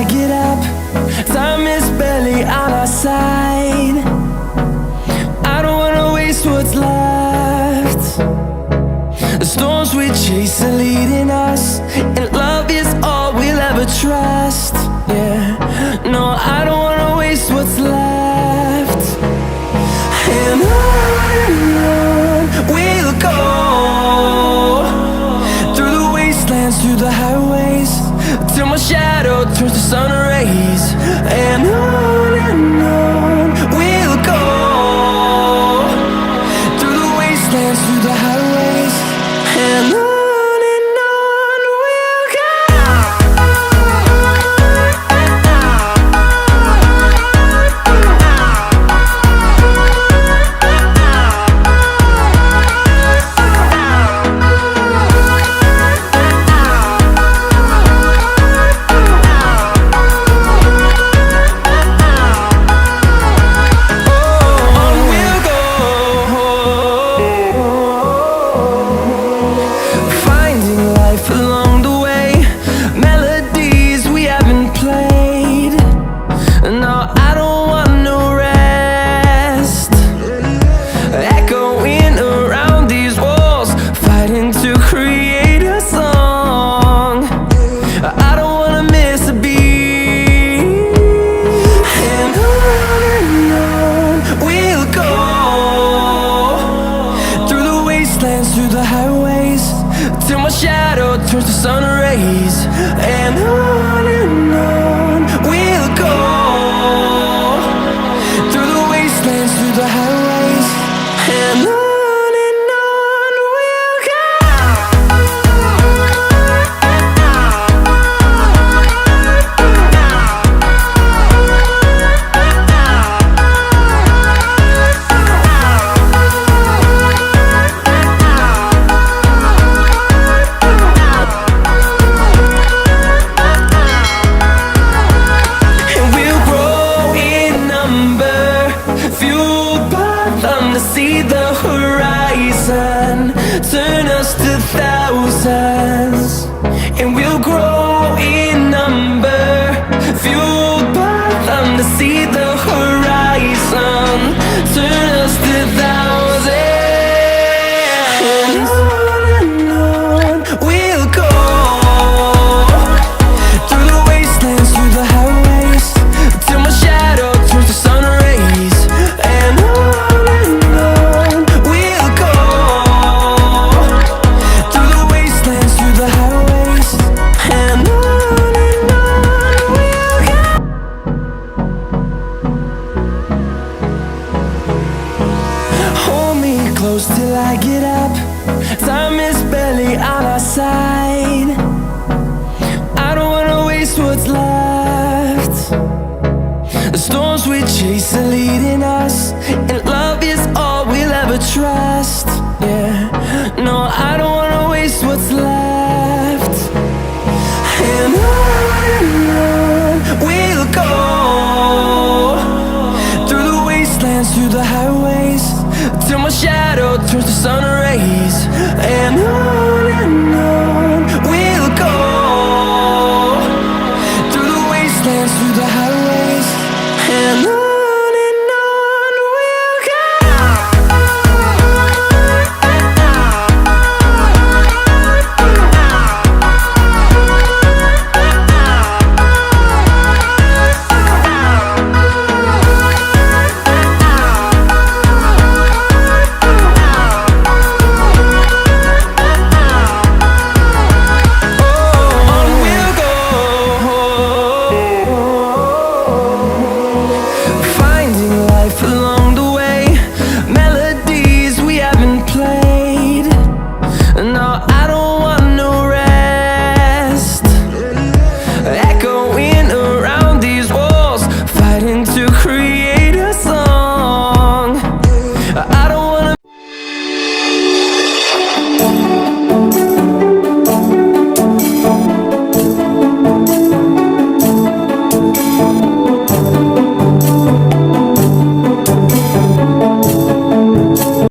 I get up, time is barely on our side. I don't wanna waste what's left. The storms we chase are leading us, and love is all we'll ever trust. Yeah, no, I don't wanna waste what's left. And on we'll go, through the wastelands, through the highways, till my shadow turns to sun rays. And on we'll go, through the wastelands, through the highways, and on. Through the highways, till my shadow turns to sun rays. And on we'll go, through the wastelands, through the highways.